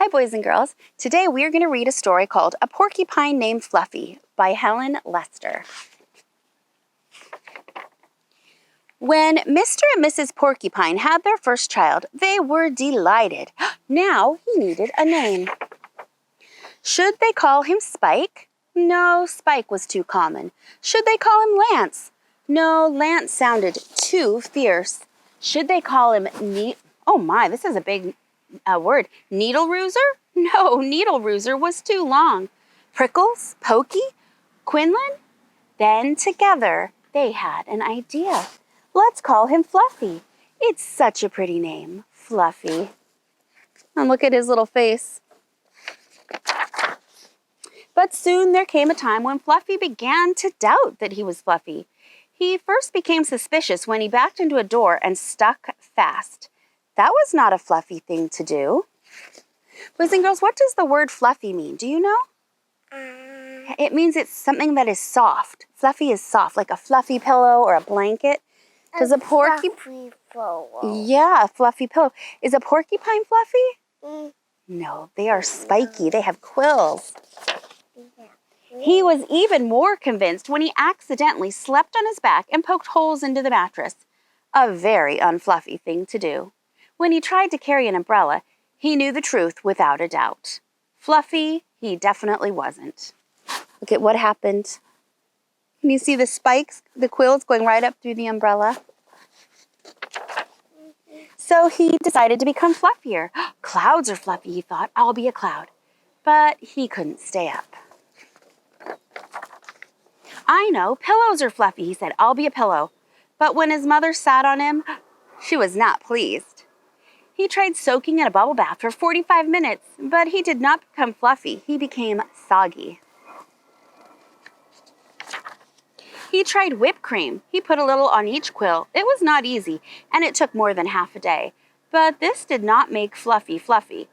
Hi, boys and girls. Today we are going to read a story called A Porcupine Named Fluffy by Helen Lester. When Mr. and Mrs. Porcupine had their first child, they were delighted. Now he needed a name. Should they call him Spike? No, Spike was too common. Should they call him Lance? No, Lance sounded too fierce. Should they call him Oh my, this is a big word. Needle Rooser? No, Needle Rooser was too long. Prickles? Pokey? Quinlan? Then together they had an idea. Let's call him Fluffy. It's such a pretty name, Fluffy. And look at his little face. But soon there came a time when Fluffy began to doubt that he was Fluffy. He first became suspicious when he backed into a door and stuck fast. That was not a Fluffy thing to do. Boys and girls, what does the word fluffy mean? Do you know? It means it's something that is soft. Fluffy is soft, like a fluffy pillow or a blanket. Does a fluffy pillow. Yeah, a fluffy pillow. Is a porcupine fluffy? No, they are spiky. They have quills. He was even more convinced when he accidentally slept on his back and poked holes into the mattress. A very unfluffy thing to do. When he tried to carry an umbrella, he knew the truth without a doubt. Fluffy, he definitely wasn't. Look at what happened. Can you see the spikes, the quills going right up through the umbrella? So he decided to become fluffier. Clouds are fluffy, he thought. I'll be a cloud. But he couldn't stay up. I know, pillows are fluffy, he said. I'll be a pillow. But when his mother sat on him, she was not pleased. He tried soaking in a bubble bath for 45 minutes, but he did not become fluffy. He became soggy. He tried whipped cream. He put a little on each quill. It was not easy, and it took more than half a day. But this did not make Fluffy fluffy.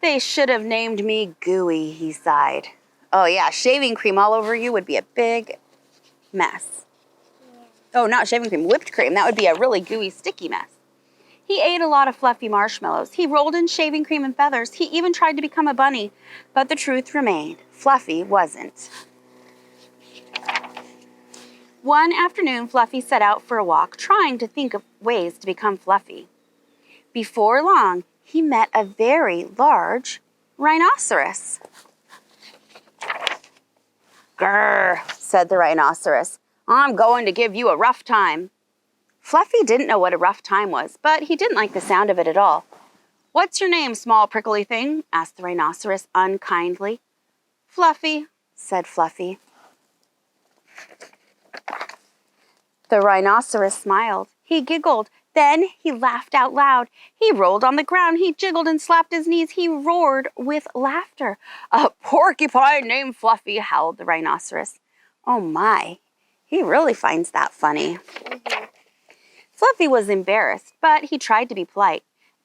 They should have named me Gooey, he sighed. Oh yeah, shaving cream all over you would be a big mess. Oh, not shaving cream, whipped cream. That would be a really gooey, sticky mess. He ate a lot of fluffy marshmallows. He rolled in shaving cream and feathers. He even tried to become a bunny. But the truth remained. Fluffy wasn't. One afternoon, Fluffy set out for a walk, trying to think of ways to become fluffy. Before long, he met a very large rhinoceros. Grrr, said the rhinoceros. I'm going to give you a rough time. Fluffy didn't know what a rough time was, but he didn't like the sound of it at all. What's your name, small prickly thing? Asked the rhinoceros unkindly. Fluffy, said Fluffy. The rhinoceros smiled. He giggled. Then he laughed out loud. He rolled on the ground. He jiggled and slapped his knees. He roared with laughter. A porcupine named Fluffy, howled the rhinoceros. Oh my, he really finds that funny. Fluffy was embarrassed, but he tried to be polite.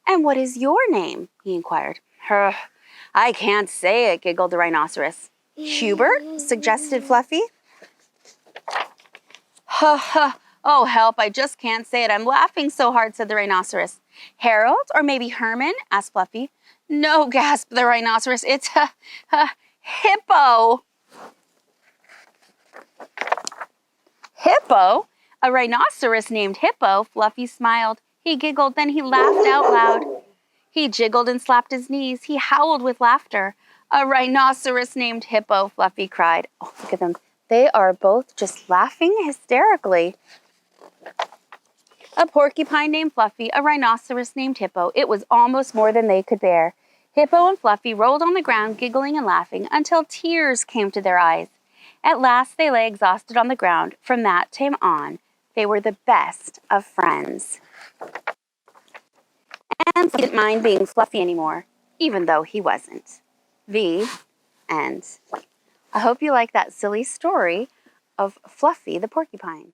And what is your name? He inquired. I can't say it, giggled the rhinoceros. Hubert? Suggested Fluffy. Oh, help, I just can't say it. I'm laughing so hard, said the rhinoceros. Harold, or maybe Herman? Asked Fluffy. No, gasped the rhinoceros. It's Hippo. Hippo? A rhinoceros named Hippo? Fluffy smiled. He giggled, then he laughed out loud. He jiggled and slapped his knees. He howled with laughter. A rhinoceros named Hippo, Fluffy cried. Oh, look at them. They are both just laughing hysterically. A porcupine named Fluffy, a rhinoceros named Hippo. It was almost more than they could bear. Hippo and Fluffy rolled on the ground, giggling and laughing, until tears came to their eyes. At last, they lay exhausted on the ground. From that time on, they were the best of friends. And he didn't mind being Fluffy anymore, even though he wasn't. The end. I hope you like that silly story of Fluffy the porcupine.